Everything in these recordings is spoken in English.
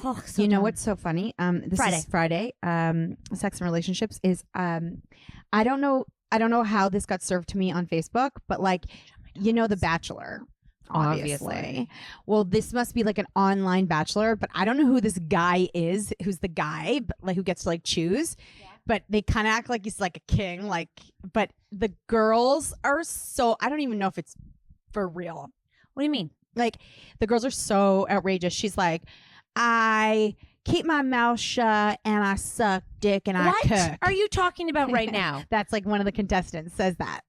Oh, so you know dumb. what's so funny? This Friday. is Friday. Sex and relationships is I don't know how this got served to me on Facebook, but like you know The Bachelor. Obviously. Well, this must be like an online bachelor, but I don't know who this guy is, who's the guy, but like who gets to like choose. Yeah. But they kind of act like he's like a king, like, but the girls are so, I don't even know if it's for real. What do you mean? Like the girls are so outrageous. She's like, I keep my mouth shut and I suck dick and What I cook. are you talking about right now? That's like one of the contestants says that.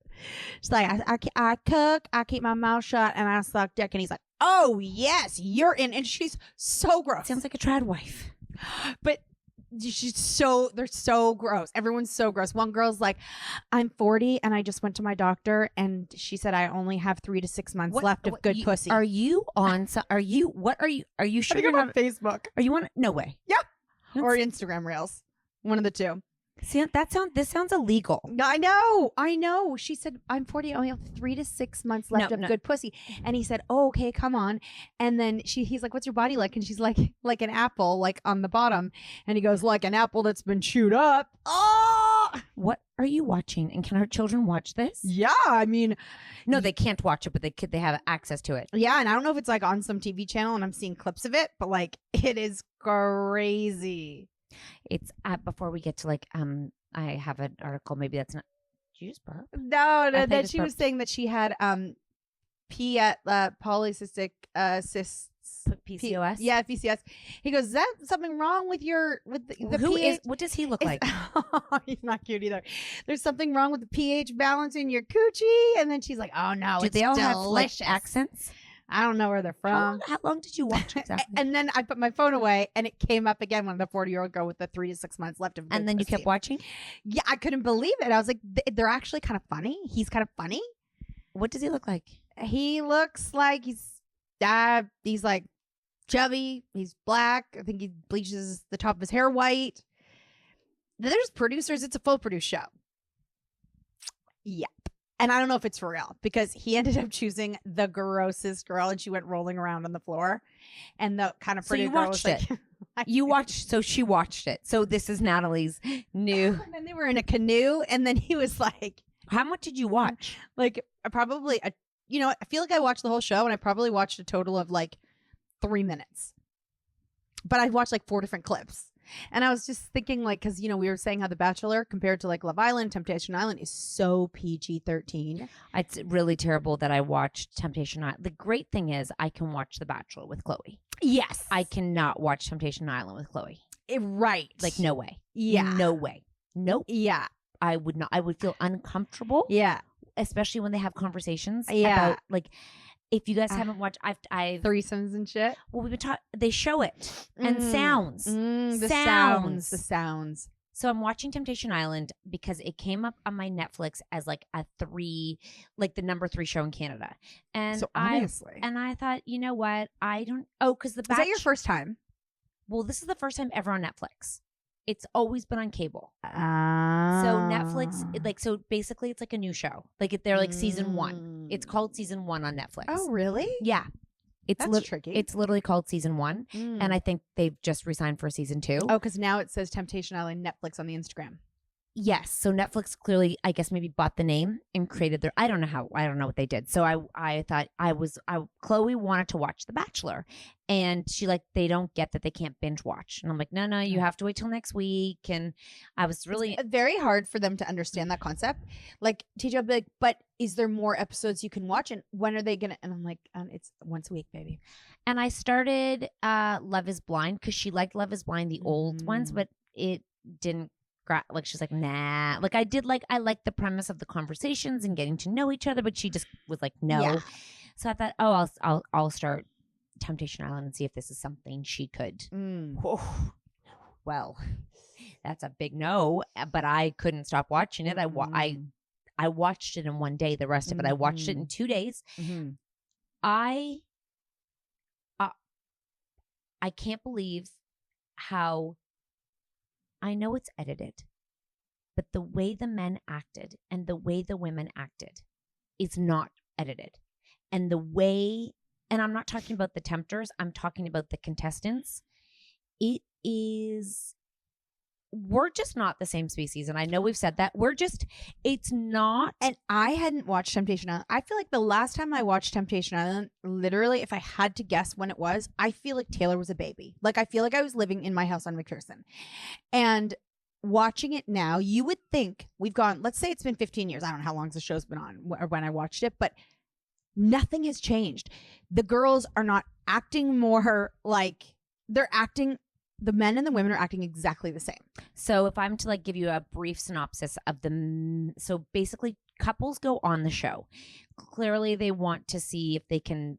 She's like, I cook, I keep my mouth shut, and I suck dick. And he's like, oh, yes, you're in. And she's so gross. Sounds like a trad wife. But they're so gross. Everyone's so gross. One girl's like, I'm 40 and I just went to my doctor and she said I only have 3 to 6 months left of good pussy. Are you on, are you sure you're on not Facebook? Are you on, no way. Yeah. Or Instagram Reels. One of the two. See, this sounds illegal. I know. She said, I'm 40. I only have 3 to 6 months left of good pussy. And he said, oh, okay, come on. And then he's like, what's your body like? And she's like an apple, like on the bottom. And he goes, like an apple that's been chewed up. Oh, what are you watching? And can our children watch this? Yeah. I mean, no, they can't watch it, but they have access to it. Yeah. And I don't know if it's like on some TV channel and I'm seeing clips of it, but like it is crazy. It's before we get to like I have an article. Maybe that's not. Did you just burp? No. That she was saying that she had polycystic cysts. PCOS. Yeah, PCOS. He goes, is that something wrong with the who pH? What does he look like? He's not cute either. There's something wrong with the pH balance in your coochie. And then she's like, oh no, do it's they all delicious. have like accents? I don't know where they're from. How long did you watch exactly? And then I put my phone away and it came up again when the 40-year-old girl with the 3 to 6 months left of good and then pussy. You kept watching? Yeah, I couldn't believe it. I was like, they're actually kind of funny. He's kind of funny. What does he look like? He looks like he's like chubby. He's black. I think he bleaches the top of his hair white. There's producers. It's a full produced show. Yep. And I don't know if it's for real because he ended up choosing the grossest girl and she went rolling around on the floor. And the kind of pretty girl was like, you watched, so she watched it. So this is Natalie's new. And then they were in a canoe and then he was like, how much did you watch? Like probably, I feel like I watched the whole show and I probably watched a total of like 3 minutes. But I watched like 4 different clips. And I was just thinking, like, because, we were saying how The Bachelor compared to like Love Island, Temptation Island is so PG-13. It's really terrible that I watched Temptation Island. The great thing is I can watch The Bachelor with Chloe. Yes. I cannot watch Temptation Island with Chloe. Right. Like, no way. Yeah. No way. Nope. Yeah. I would not. I would feel uncomfortable. Yeah. Especially when they have conversations. Yeah. About, like, if you guys haven't watched, I've threesomes and shit. Well, we've been talking. They show it and sounds. The sounds. So I'm watching Temptation Island because it came up on my Netflix as like the number 3 show in Canada. And so obviously, I thought, you know what? Because is that your first time? Well, this is the first time ever on Netflix. It's always been on cable. So Netflix, so basically it's like a new show. Like they're like season 1. It's called season 1 on Netflix. Oh, really? Yeah. That's tricky. It's literally called season 1. And I think they've just resigned for season 2. Oh, because now it says Temptation Island Netflix on the Instagram. Yes. So Netflix clearly, I guess, maybe bought the name and created their, I don't know what they did. So I thought Chloe wanted to watch The Bachelor and they don't get that they can't binge watch. And I'm like, no, you have to wait till next week. And I was really. It's very hard for them to understand that concept. Like TJ will be like, but is there more episodes you can watch? And when are they going to, and I'm like, it's once a week, baby. And I started Love is Blind because she liked Love is Blind, the old ones, but it didn't. Like she's like, nah. Like I like the premise of the conversations and getting to know each other, but she just was like, no. Yeah. So I thought, I'll start Temptation Island and see if this is something she could. Well, that's a big no. But I couldn't stop watching it. I watched it in one day. The rest of it, I watched it in 2 days. I can't believe how. I know it's edited, but the way the men acted and the way the women acted is not edited. And and I'm not talking about the tempters, I'm talking about the contestants. it is, we're just not the same species. And I know we've said that. It's not. And I hadn't watched Temptation Island. I feel like the last time I watched Temptation Island, literally, if I had to guess when it was, I feel like Taylor was a baby. Like, I feel like I was living in my house on McPherson. And watching it now, you would think we've gone, let's say it's been 15 years. I don't know how long the show's been on or when I watched it, but nothing has changed. The girls are not acting more like they're acting. The men and the women are acting exactly the same. So if I'm to like give you a brief synopsis of so basically couples go on the show. Clearly they want to see if they can,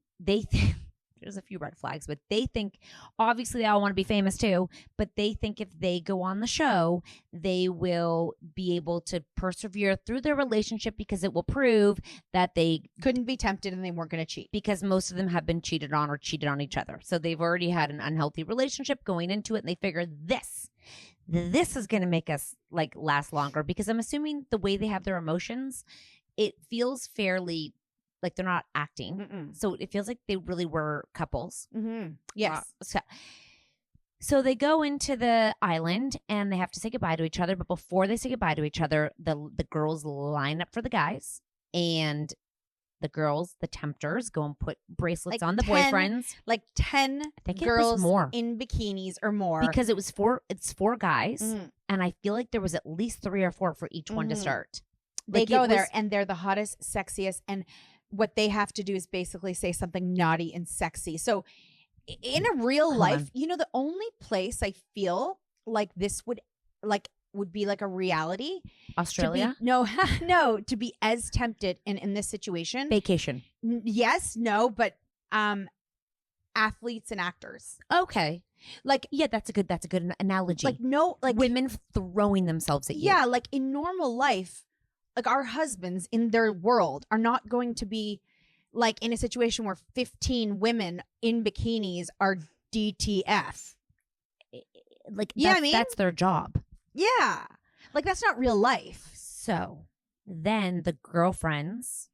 there's a few red flags, but they think, obviously they all want to be famous too, but they think if they go on the show, they will be able to persevere through their relationship because it will prove that they couldn't be tempted and they weren't going to cheat. Because most of them have been cheated on or cheated on each other. So they've already had an unhealthy relationship going into it, and they figure this is going to make us like last longer, because I'm assuming the way they have their emotions, it feels fairly like they're not acting. Mm-mm. So it feels like they really were couples. Mm-hmm. Yes. So they go into the island and they have to say goodbye to each other. But before they say goodbye to each other, the girls line up for the guys, and the girls, the tempters, go and put bracelets on the boyfriends. Like 10 I think girls it was more. in bikinis or more. Because it's four guys. Mm. And I feel like there was at least 3 or 4 for each one to start. They go there and they're the hottest, sexiest, and what they have to do is basically say something naughty and sexy. So in a real life, you know, the only place I feel like this would be like a reality. Australia? To be as tempted in this situation. Vacation. Yes, no, but athletes and actors. Okay. Like, yeah, that's a good analogy. Like, no, like women throwing themselves at you. Yeah, like in normal life, like our husbands in their world are not going to be like in a situation where 15 women in bikinis are DTF. Like, yeah, I mean, that's their job. Yeah. Like, that's not real life. So then the girlfriends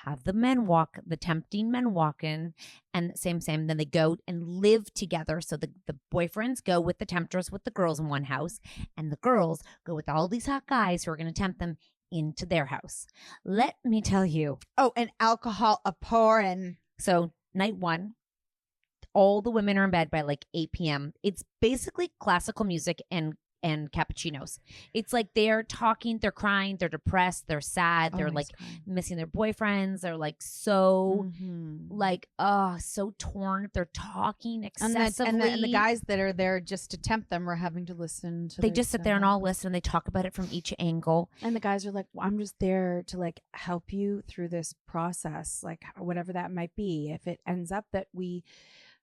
have the tempting men walk in, and same. Then they go and live together. So the boyfriends go with the tempters with the girls in one house, and the girls go with all these hot guys who are going to tempt them into their house. Let me tell you. Oh, and alcohol pouring. So night 1, all the women are in bed by like 8 p.m. It's basically classical music and cappuccinos. It's like they're talking, they're crying, they're depressed, they're sad, they're like missing their boyfriends, they're like so so torn, they're talking excessively. And the guys that are there just to tempt them are having to listen to they just sit there and all listen, and they talk about it from each angle. And the guys are like, well, I'm just there to like help you through this process, like whatever that might be. If it ends up that we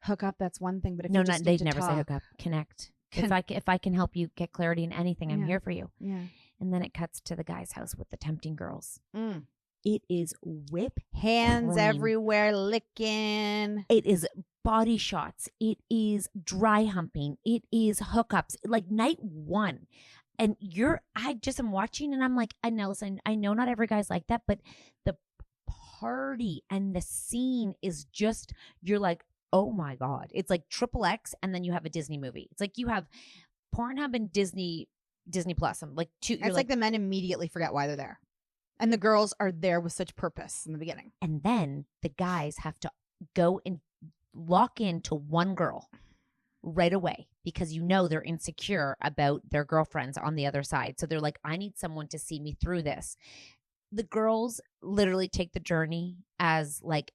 hook up, that's one thing, but if they'd never say hook up, connect. If I can help you get clarity in anything, I'm here for you. Yeah. And then it cuts to the guy's house with the tempting girls. Mm. It is whip hands everywhere, licking. It is body shots. It is dry humping. It is hookups. Like night 1. And I just am watching and I'm like, I know not every guy's like that, but the party and the scene is just, you're like, oh my God. It's like XXX, and then you have a Disney movie. It's like you have Pornhub and Disney Plus. I'm like, it's like the men immediately forget why they're there. And the girls are there with such purpose in the beginning. And then the guys have to go and lock into one girl right away because they're insecure about their girlfriends on the other side. So they're like, I need someone to see me through this. The girls literally take the journey as like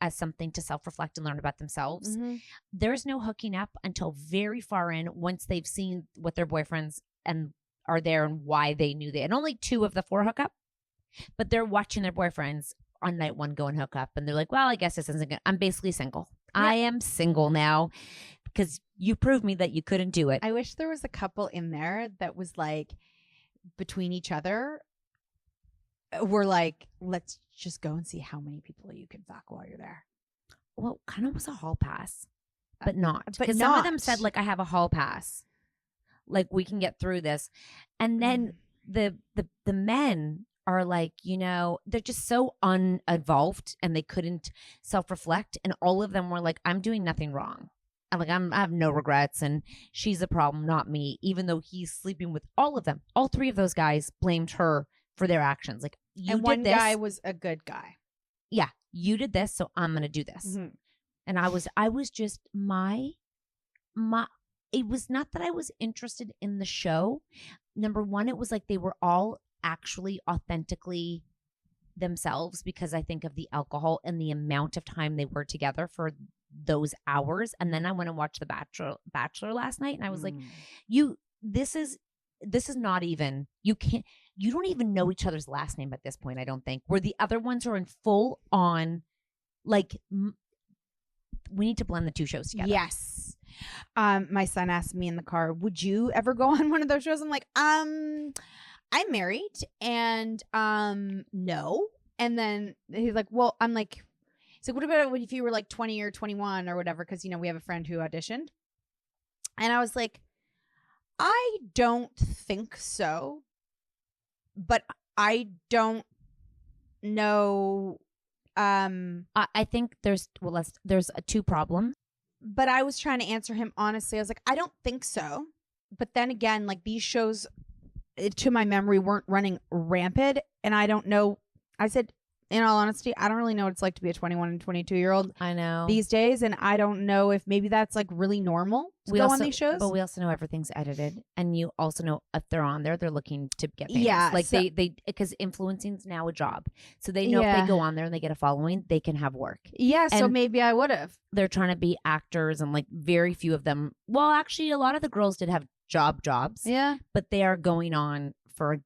as something to self-reflect and learn about themselves. Mm-hmm. There's no hooking up until very far in, once they've seen what their boyfriends and are there and why they knew that. And only 2 of the 4 hook up, but they're watching their boyfriends on night 1 go and hook up. And they're like, well, I guess this isn't good. I'm basically single. Yeah. I am single now because you proved me that you couldn't do it. I wish there was a couple in there that was like between each other. We're like, let's just go and see how many people you can fuck while you're there. Well, kind of was a hall pass, but not. Because some of them said, like, I have a hall pass. Like, we can get through this. And then the men are like, they're just so uninvolved and they couldn't self-reflect. And all of them were like, I'm doing nothing wrong. I have no regrets, and she's a problem, not me. Even though he's sleeping with all of them, all three of those guys blamed her for their actions. Like, you and did one this. guy was a good guy. Yeah, you did this, so I'm gonna do this. Mm-hmm. And I was just my. It was not that I was interested in the show. Number one, it was like they were all actually authentically themselves, because I think of the alcohol and the amount of time they were together for those hours. And then I went and watched The Bachelor last night, and I was like, this is not even, you don't even know each other's last name at this point, I don't think, where the other ones are in full on, like, we need to blend the two shows together. Yes. My son asked me in the car, would you ever go on one of those shows? I'm like, I'm married, and no. And then he's like, well, I'm like, he's like, what about if you were like 20 or 21 or whatever? Because, we have a friend who auditioned. And I was like, I don't think so. But I don't know. I think there's two problems. But I was trying to answer him honestly. I was like, I don't think so. But then again, like, these shows, to my memory, weren't running rampant. And I don't know. I said, in all honesty, I don't really know what it's like to be a 21 and 22-year-old. I know. These days. And I don't know if maybe that's like really normal to go on these shows. But we also know everything's edited. And you also know if they're on there, they're looking to get famous. Yeah. Like, they because influencing's now a job. So they know if they go on there and they get a following, they can have work. Yeah. So and maybe I would have. they're trying to be actors, and like very few of them. Well, actually, a lot of the girls did have jobs. Yeah. But they are going on for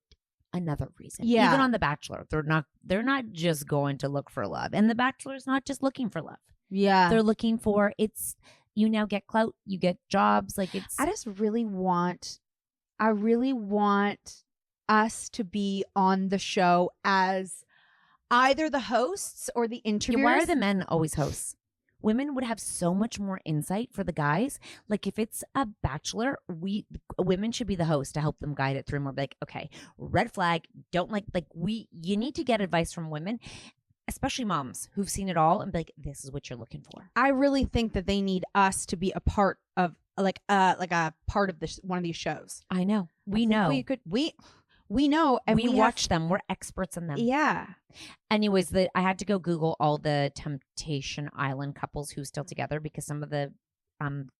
another reason. Yeah. Even on The Bachelor, they're not just going to look for love. And The Bachelor's not just looking for love. Yeah. They're looking for, you now get clout, you get jobs. Like, it's. I really want us to be on the show as either the hosts or the interviewers. Why are the men always hosts? Women would have so much more insight for the guys. Like, if it's a bachelor, women should be the host to help them guide it through more. Like, okay, red flag, don't you need to get advice from women, especially moms who've seen it all, and be like, this is what you're looking for. I really think that they need us to be a part of like a part of this one of these shows. I know. We know. We know, and we watch them. We're experts in them. Yeah. Anyways, I had to go Google all the Temptation Island couples who's still together, because some of the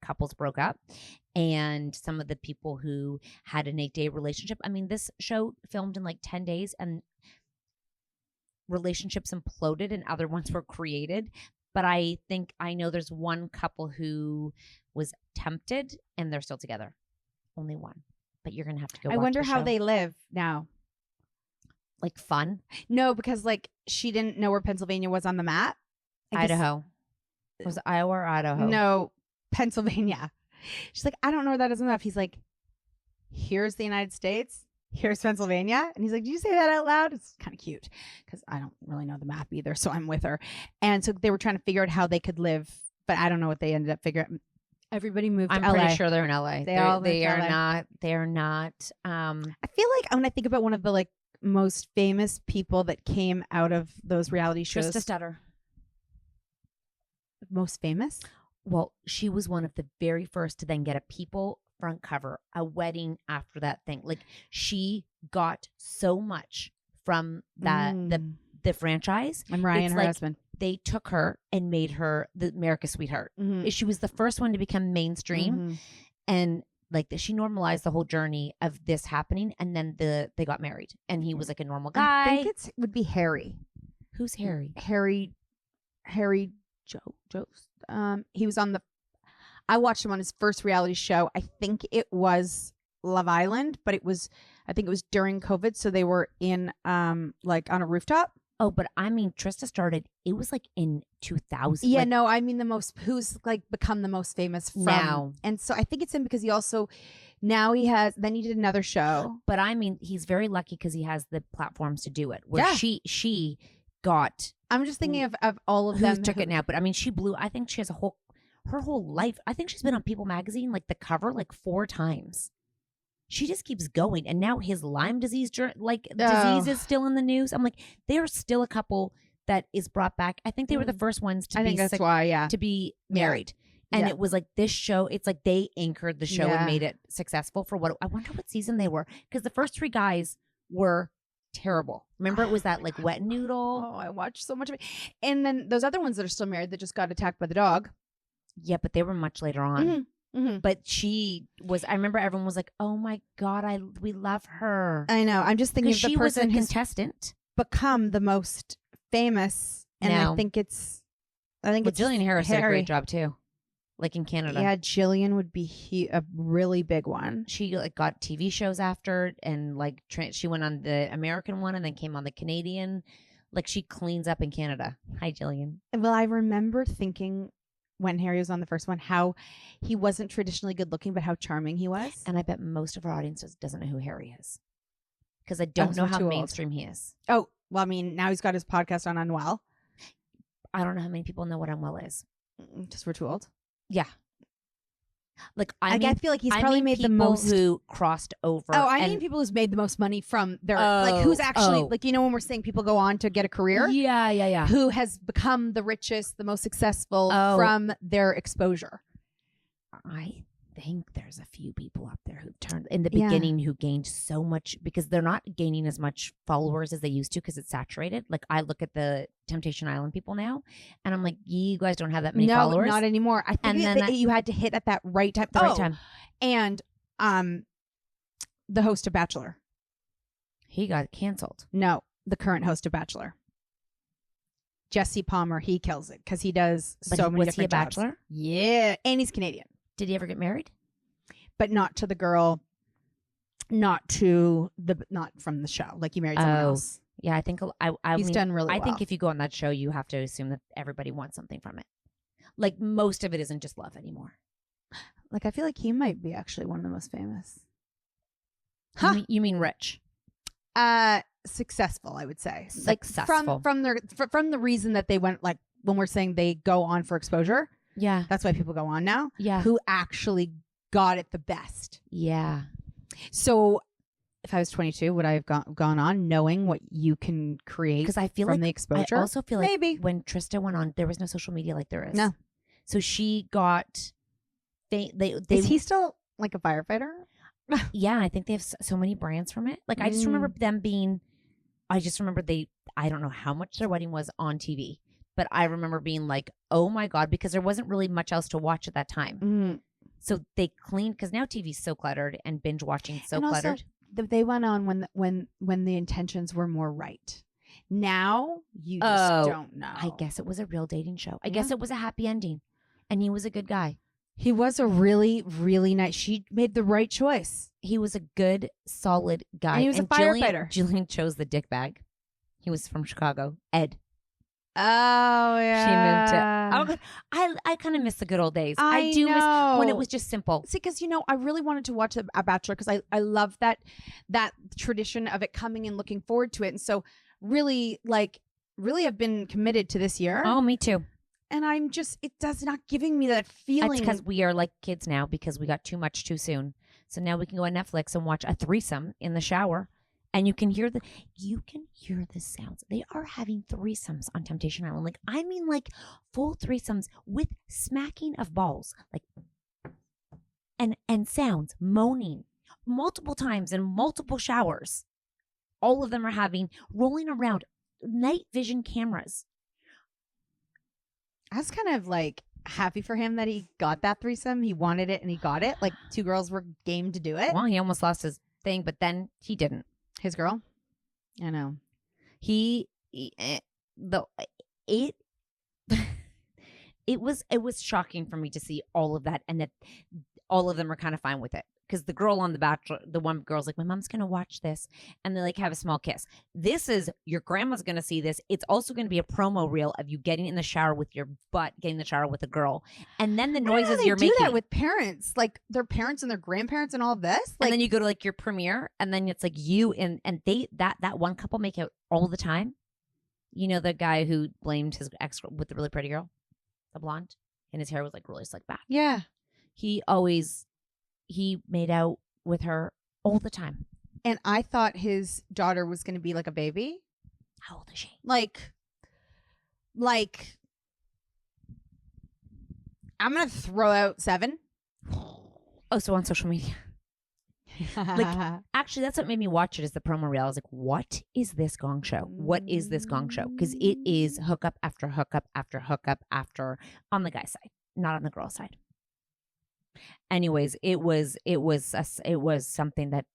couples broke up, and some of the people who had an 8-day relationship. I mean, this show filmed in like 10 days, and relationships imploded and other ones were created. But I know there's one couple who was tempted and they're still together. Only one. But you're going to have to go watch I wonder the how show. they live now. Like, fun? No, because like she didn't know where Pennsylvania was on the map. Idaho. Was it Iowa or Idaho? No, Pennsylvania. She's like, I don't know where that is on the map. He's like, here's the United States. Here's Pennsylvania. And he's like, did you say that out loud? It's kind of cute because I don't really know the map either. So I'm with her. And so they were trying to figure out how they could live, but I don't know what they ended up figuring. Everybody moved to LA. I'm pretty sure they're in LA. They are not. They're not. I feel like when I think about one of the like most famous people that came out of those reality shows. Trista Stutter. Most famous? Well, she was one of the very first to then get a People front cover, a wedding after that thing. Like, she got so much from that the franchise. And Ryan, her husband. They took her and made her the America's sweetheart. Mm-hmm. She was the first one to become mainstream, and like she normalized the whole journey of this happening. And then they got married, and he was like a normal guy. I think it would be Harry. Who's Harry? Harry Joe. He was on I watched him on his first reality show. I think it was Love Island, but I think it was during COVID, so they were in like on a rooftop. Oh, but I mean, Trista started, it was like in 2000. Yeah, no, I mean who's like become the most famous from now. And so I think it's him because he also, then he did another show. But I mean, he's very lucky because he has the platforms to do it. Where she got. I'm just thinking of all of them. Took it now, but I mean, she blew, I think she has her whole life. I think she's been on People magazine, like the cover, like 4 times. She just keeps going. And now his Lyme disease, disease is still in the news. I'm like, they're still a couple that is brought back. I think they were the first ones to be married. And it was like this show, it's like they anchored the show and Yeah. made it successful for what I wonder what season they were. Because the first 3 guys were terrible. Remember, it was that like wet noodle. Oh, I watched so much of it. And then those other ones that are still married that just got attacked by the dog. Yeah, but they were much later on. Mm-hmm. But she was. I remember everyone was like, "Oh my god, we love her." I know. I'm just thinking of the she was a person who's contestant. become the most famous, and Now. I think it's Jillian Harris did a Harry. great job too, like in Canada. Yeah, Jillian would be a really big one. She like got TV shows after, and like she went on the American one, and then came on the Canadian. Like she cleans up in Canada. Hi, Jillian. Well, I remember thinking when Harry was on the first one how he wasn't traditionally good looking, but how charming he was. And I bet most of our audience doesn't know who Harry is, because I don't know how mainstream he is. Oh, well, I mean, now he's got his podcast on Unwell. I don't know how many people know what Unwell is. Just we're too old. Yeah. Like I feel like he's probably made the most who crossed over. Oh, I mean people who's made the most money from their like who's actually like, you know, when we're saying people go on to get a career. Yeah. Who has become the richest, the most successful from their exposure. I think there's a few people up there who turned in the beginning who gained so much because they're not gaining as much followers as they used to because it's saturated. Like I look at the Temptation Island people now and I'm like, you guys don't have that many followers. No, not anymore. I think that you had to hit at that right time. Right time. And the host of Bachelor. He got canceled. No, the current host of Bachelor. Jesse Palmer, he kills it because he does so many different jobs. Was he a bachelor? Yeah, and he's Canadian. Did he ever get married? But not to the girl, not from the show. Like he married someone else. Yeah, I think he's done really well. I think if you go on that show, you have to assume that everybody wants something from it. Like most of it isn't just love anymore. Like I feel like he might be actually one of the most famous. Huh? You mean rich? Successful, I would say. Successful. Like from the reason that they went, like when we're saying they go on for exposure. Yeah. That's why people go on now. Yeah. Who actually got it the best. Yeah. So if I was 22, would I have gone on knowing what you can create because I feel from like the exposure? I also feel like maybe when Trista went on, there was no social media like there is. No. So she got Is he still like a firefighter? Yeah, I think they have so many brands from it. Like I just remember them being I don't know how much their wedding was on TV. But I remember being like, oh my God, because there wasn't really much else to watch at that time. Mm. So they cleaned, because now TV's so cluttered and binge watching so cluttered. Also, they went on when the intentions were more right. Now you just don't know. I guess it was a real dating show. I guess it was a happy ending. And he was a good guy. He was a really, really nice. She made the right choice. He was a good, solid guy. And he was a firefighter. Jillian chose the dick bag. He was from Chicago. Ed. Oh yeah, she moved to. I kind of miss the good old days. I do know. miss when it was just simple. See, because I really wanted to watch a Bachelor because I love that tradition of it coming and looking forward to it, and so really have been committed to this year. Oh, me too. And I'm just it does not giving me that feeling. It's because we are like kids now because we got too much too soon. So now we can go on Netflix and watch a threesome in the shower. And you can hear the sounds. They are having threesomes on Temptation Island. Like, I mean, like full threesomes with smacking of balls, like, and sounds, moaning multiple times in multiple showers. All of them are rolling around night vision cameras. I was kind of like happy for him that he got that threesome. He wanted it and he got it. Like 2 girls were game to do it. Well, he almost lost his thing, but then he didn't. His girl? I know. It was shocking for me to see all of that and that all of them are kind of fine with it. Because the girl on The Bachelor, the one girl's like, my mom's going to watch this. And they like have a small kiss. This is, your grandma's going to see this. It's also going to be a promo reel of you getting in the shower with your butt, getting in the shower with a girl. And then the noises you're making. They do that with parents. Like their parents and their grandparents and all of this. Like, and then you go to like your premiere and then it's like you and they, that one couple make out all the time. You know, the guy who blamed his ex with the really pretty girl, the blonde, and his hair was like really slick back. Yeah. He made out with her all the time. And I thought his daughter was going to be like a baby. How old is she? Like I'm going to throw out 7. Oh, so on social media. Actually, that's what made me watch it is the promo reel. I was like, what is this Gong Show? What is this Gong Show? Because it is hookup after hookup after hookup after on the guy's side, not on the girl's side. Anyways, it was something that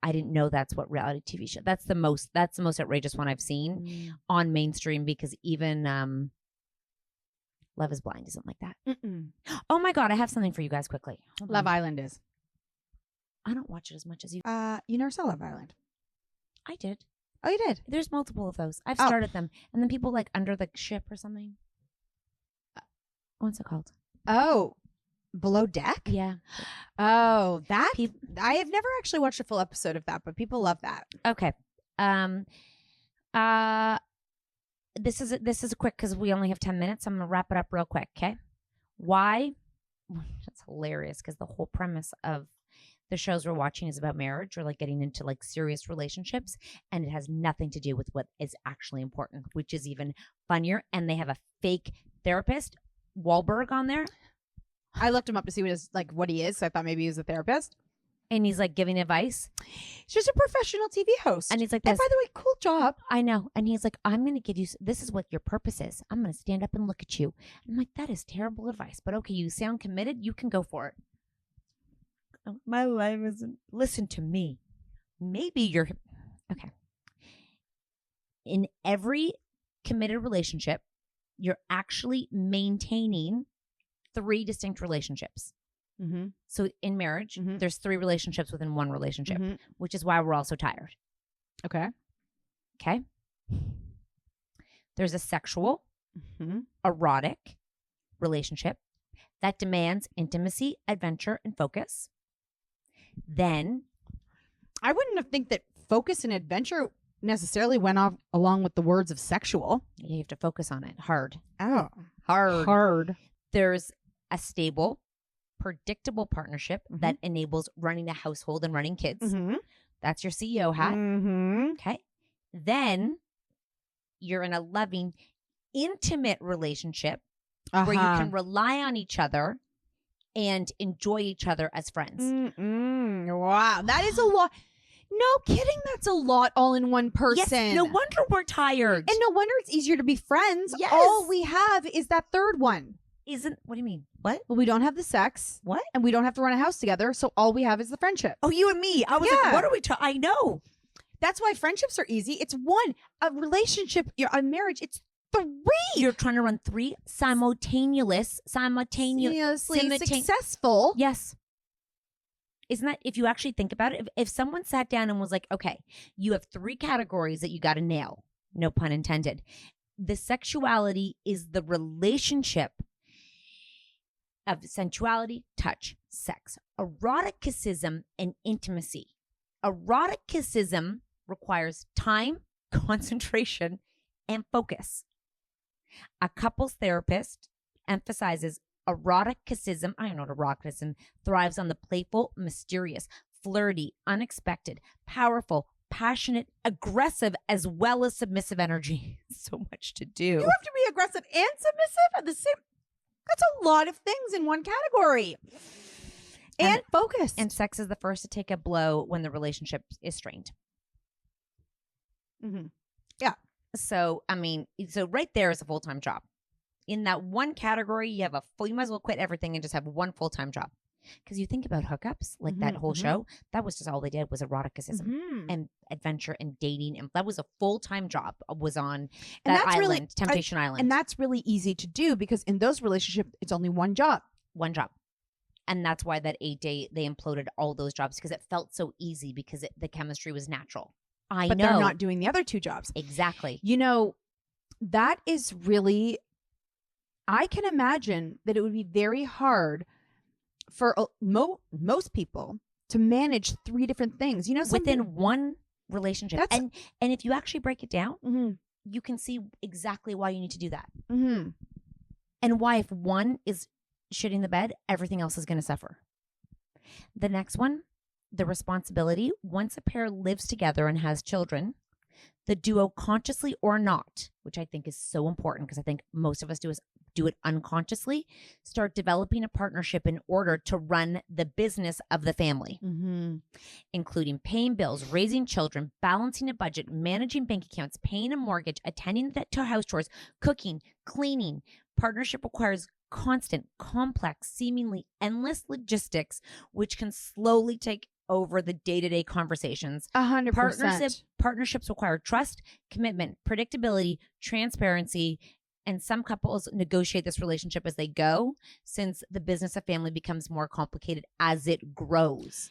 I didn't know that's what reality TV show. That's the most outrageous one I've seen on mainstream because even Love is Blind isn't like that. Oh my God, I have something for you guys quickly. Love Island is. I don't watch it as much as you. You never saw Love Island. I did. Oh, you did? There's multiple of those. I've started them. And then people like Under the Ship or something. What's it called? Oh, Below Deck? Yeah. Oh, that? I have never actually watched a full episode of that, but people love that. Okay. This is quick because we only have 10 minutes. I'm going to wrap it up real quick, okay? Why? That's hilarious because the whole premise of the shows we're watching is about marriage or like getting into like serious relationships, and it has nothing to do with what is actually important, which is even funnier. And they have a fake therapist, Wahlberg, on there. I looked him up to see what he is. So I thought maybe he was a therapist. And he's like giving advice. He's just a professional TV host. And he's like, and by the way, cool job. I know. And he's like, I'm going to give you, this is what your purpose is. I'm going to stand up and look at you. I'm like, that is terrible advice. But okay, you sound committed. You can go for it. My life isn't. Listen to me. Maybe you're. Okay. In every committed relationship, you're actually maintaining 3 distinct relationships. Mm-hmm. So in marriage, there's 3 relationships within one relationship, which is why we're all so tired. Okay. Okay. There's a sexual, erotic relationship that demands intimacy, adventure, and focus. Then I wouldn't have think that focus and adventure necessarily went off along with the words of sexual. You have to focus on it hard. Oh, hard. There's a stable, predictable partnership that enables running a household and running kids. That's your CEO hat. Okay. Then you're in a loving, intimate relationship where you can rely on each other and enjoy each other as friends. Wow. That is a lot. No kidding. That's a lot all in one person. Yes, no wonder we're tired. And no wonder it's easier to be friends. Yes. All we have is that third one. What do you mean? What? Well, we don't have the sex. What? And we don't have to run a house together. So all we have is the friendship. Oh, you and me. I was like, what are we talking? I know. That's why friendships are easy. It's one. A relationship, a marriage, it's 3. You're trying to run 3 simultaneously successful. Yes. Isn't that, if you actually think about it, if someone sat down and was like, okay, you have 3 categories that you got to nail, no pun intended. The sexuality is the relationship of sensuality, touch, sex, eroticism, and intimacy. Eroticism requires time, concentration, and focus. A couples therapist emphasizes eroticism. I don't know what eroticism thrives on the playful, mysterious, flirty, unexpected, powerful, passionate, aggressive, as well as submissive energy. So much to do. You have to be aggressive and submissive at the same. That's a lot of things in one category. And focus. And sex is the first to take a blow when the relationship is strained. Yeah. So, I mean, right there is a full-time job. In that one category, you might as well quit everything and just have one full-time job. Because you think about hookups, like that whole show, that was just all they did was eroticism and adventure and dating. And that was a full-time job, was on that island, Temptation Island. And that's really easy to do because in those relationships, it's only one job. One job. And that's why that 8-day, they imploded all those jobs because it felt so easy because the chemistry was natural. But they're not doing the other 2 jobs. Exactly. That is really, I can imagine that it would be very hard for most people to manage 3 different things. Within one relationship. And if you actually break it down, you can see exactly why you need to do that. And why if one is shitting the bed, everything else is going to suffer. The next one, the responsibility. Once a pair lives together and has children, the duo, consciously or not, which I think is so important because I think most of us do, is do it unconsciously, start developing a partnership in order to run the business of the family, including paying bills, raising children, balancing a budget, managing bank accounts, paying a mortgage, attending to house chores, cooking, cleaning. Partnership requires constant, complex, seemingly endless logistics, which can slowly take over the day-to-day conversations. 100%. Partnerships require trust, commitment, predictability, transparency, and some couples negotiate this relationship as they go, since the business of family becomes more complicated as it grows.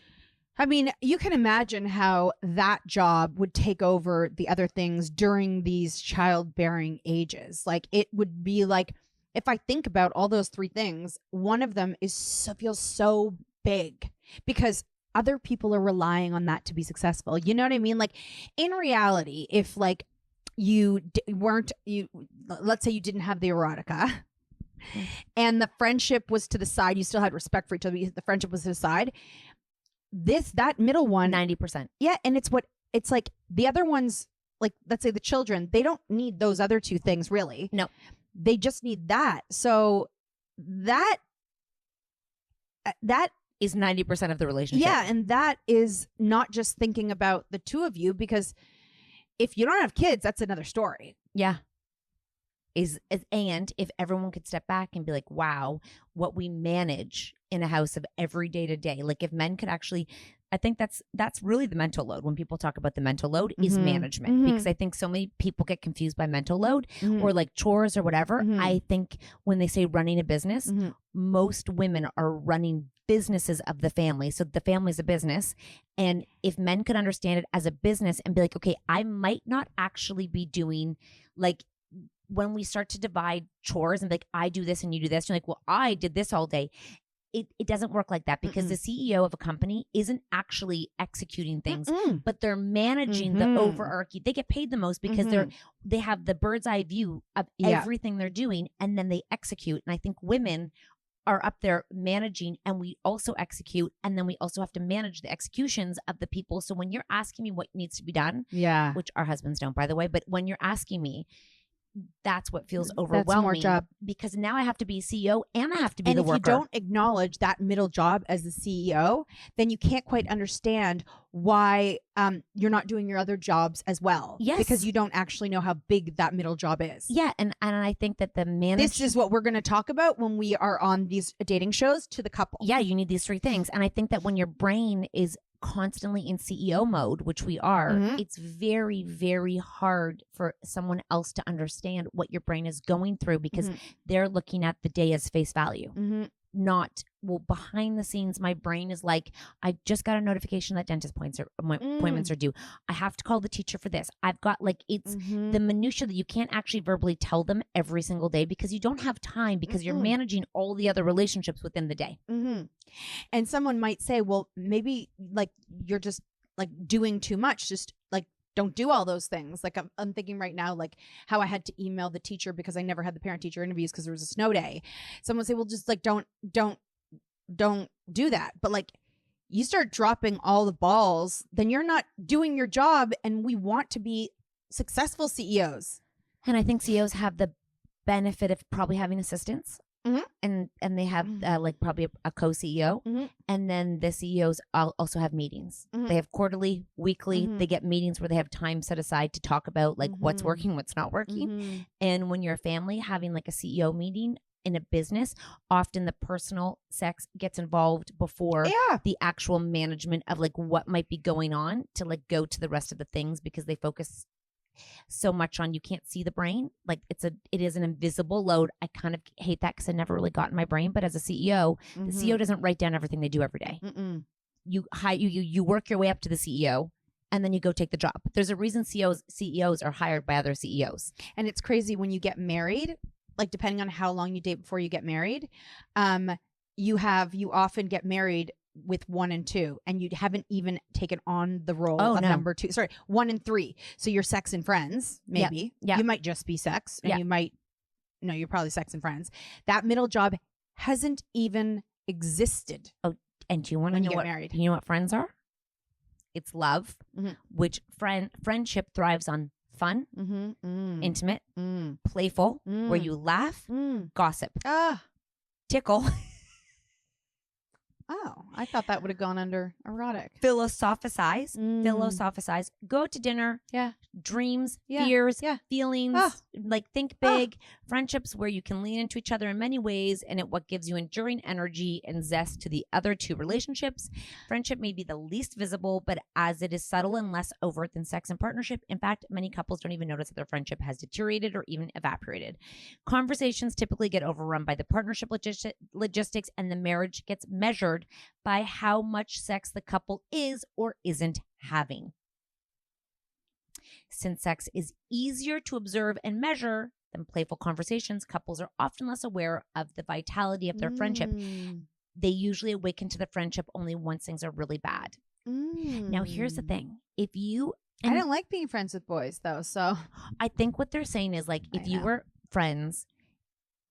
I mean, you can imagine how that job would take over the other things during these childbearing ages. Like, it would be like, if I think about all those three things, one of them feels so big because other people are relying on that to be successful. You know what I mean? Like, in reality, if like let's say you didn't have the erotica and the friendship was to the side, you still had respect for each other, the friendship was to the side, that middle one, 90%. Yeah. And it's like the other ones, like, let's say the children, they don't need those other two things really. No. They just need that. So that is 90% of the relationship. Yeah. And that is not just thinking about the two of you, because if you don't have kids, that's another story. Yeah. And if everyone could step back and be like, wow, what we manage in a house of every day to day, like if men could actually, I think that's really the mental load. When people talk about the mental load is management, because I think so many people get confused by mental load or like chores or whatever. I think when they say running a business, most women are running businesses of the family. So the family's a business. And if men could understand it as a business and be like, okay, I might not actually be doing, like, when we start to divide chores and be like, I do this and you do this, you're like, well, I did this all day. It doesn't work like that, because the CEO of a company isn't actually executing things, but they're managing the overarching. They get paid the most because they have the bird's eye view of everything they're doing, and then they execute. And I think women are up there managing, and we also execute, and then we also have to manage the executions of the people. So when you're asking me what needs to be done, which our husbands don't, by the way, but when you're asking me, that's what feels overwhelming. That's more job. Because now I have to be a CEO and I have to be the worker. And if you don't acknowledge that middle job as the CEO, then you can't quite understand why you're not doing your other jobs as well. Yes. Because you don't actually know how big that middle job is. Yeah. And I think that this is what we're going to talk about when we are on these dating shows to the couple. Yeah. You need these three things. And I think that when your brain is constantly in CEO mode, which we are, it's very, very hard for someone else to understand what your brain is going through, because they're looking at the day as face value. Not, well, behind the scenes, my brain is like, I just got a notification that dentist appointments are due. I have to call the teacher for this. I've got, like, it's the minutia that you can't actually verbally tell them every single day, because you don't have time, because you're managing all the other relationships within the day. And someone might say, well, maybe like you're just like doing too much. Just like, don't do all those things. Like I'm thinking right now, like how I had to email the teacher because I never had the parent teacher interviews because there was a snow day. Someone say, well, just like, don't do that. But like, you start dropping all the balls, then you're not doing your job. And we want to be successful CEOs. And I think CEOs have the benefit of probably having assistants. And they have like probably a co-CEO, and then the CEOs also have meetings. They have quarterly, weekly. They get meetings where they have time set aside to talk about like what's working, what's not working. And when you're a family, having like a CEO meeting in a business, often the personal sex gets involved before the actual management of like what might be going on, to like go to the rest of the things, because they focus so much on, you can't see the brain. Like it is an invisible load. I kind of hate that because I never really got in my brain. But as a CEO, the CEO doesn't write down everything they do every day. You work your way up to the CEO, and then you go take the job. There's a reason CEOs are hired by other CEOs. And it's crazy when you get married, like depending on how long you date before you get married, you often get married with 1 and 2, and you haven't even taken on the role of number 2. Sorry, 1 and 3. So you're sex and friends, maybe. Yeah. You might just be sex, and you're probably sex and friends. That middle job hasn't even existed. Oh, and do you want to know what married? You know what friends are? It's love, which friendship thrives on fun, intimate, playful, where you laugh, gossip, tickle, Oh, I thought that would have gone under erotic. philosophize, go out to dinner, dreams, fears, feelings, like think big, friendships where you can lean into each other in many ways, and what gives you enduring energy and zest to the other two relationships. Friendship may be the least visible, but as it is subtle and less overt than sex and partnership, in fact, many couples don't even notice that their friendship has deteriorated or even evaporated. Conversations typically get overrun by the partnership logistics, and the marriage gets measured by how much sex the couple is or isn't having. Since sex is easier to observe and measure than playful conversations, couples are often less aware of the vitality of their friendship. They usually awaken to the friendship only once things are really bad. Now, here's the thing. I don't like being friends with boys, though, so. I think what they're saying is, like, if you were friends,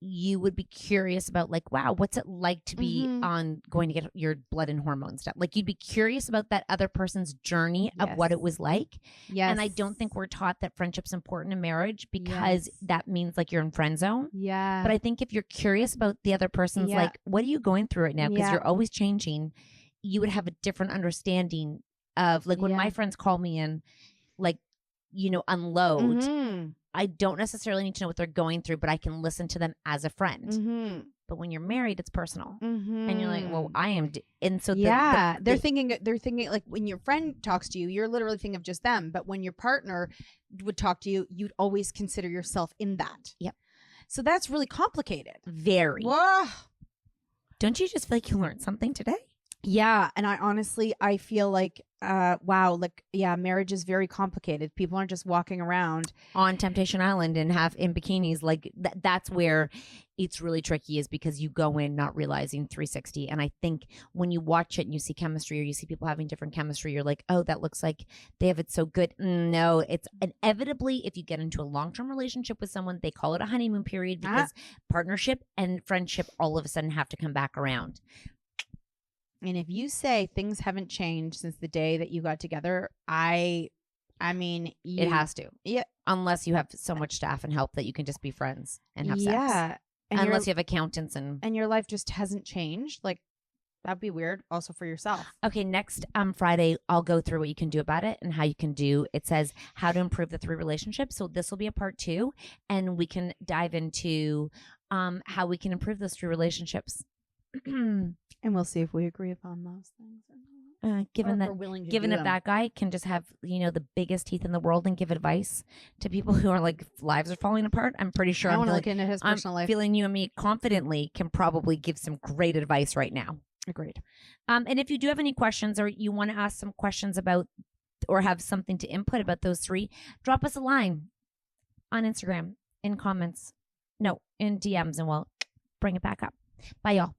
you would be curious about, like, wow, what's it like to be going to get your blood and hormones stuff? Like, you'd be curious about that other person's journey of what it was like. Yes. And I don't think we're taught that friendship's important in marriage because that means, like, you're in friend zone. Yeah. But I think if you're curious about the other person's, like, what are you going through right now? Because you're always changing. You would have a different understanding of, like, when my friends call me and, like, unload. I don't necessarily need to know what they're going through, but I can listen to them as a friend. But when you're married, it's personal, and you're like, "Well, I am," and so they're thinking like when your friend talks to you, you're literally thinking of just them. But when your partner would talk to you, you'd always consider yourself in that. Yep. So that's really complicated. Very. Whoa. Don't you just feel like you learned something today? Yeah, and I feel like marriage is very complicated. People aren't just walking around on Temptation Island and in bikinis. Like that's where it's really tricky, is because you go in not realizing 360. And I think when you watch it and you see chemistry, or you see people having different chemistry, you're like, oh, that looks like they have it so good. No, it's inevitably, if you get into a long-term relationship with someone, they call it a honeymoon period, because partnership and friendship all of a sudden have to come back around. And if you say things haven't changed since the day that you got together, I mean, it has to. Yeah. Unless you have so much staff and help that you can just be friends and have sex. Yeah. Unless you have accountants and your life just hasn't changed. Like, that'd be weird also for yourself. Okay, next Friday, I'll go through what you can do about it and how you can do. It says how to improve the 3 relationships. So this will be a part 2, and we can dive into how we can improve those 3 relationships. And we'll see if we agree upon those things. Given that that guy can just have, the biggest teeth in the world and give advice to people who are like, lives are falling apart, I'm pretty sure I want to look into his personal life. Feeling you and me confidently can probably give some great advice right now. Agreed. And if you do have any questions, or you want to ask some questions about, or have something to input about those 3, drop us a line on Instagram, in comments. No, in DMs, and we'll bring it back up. Bye, y'all.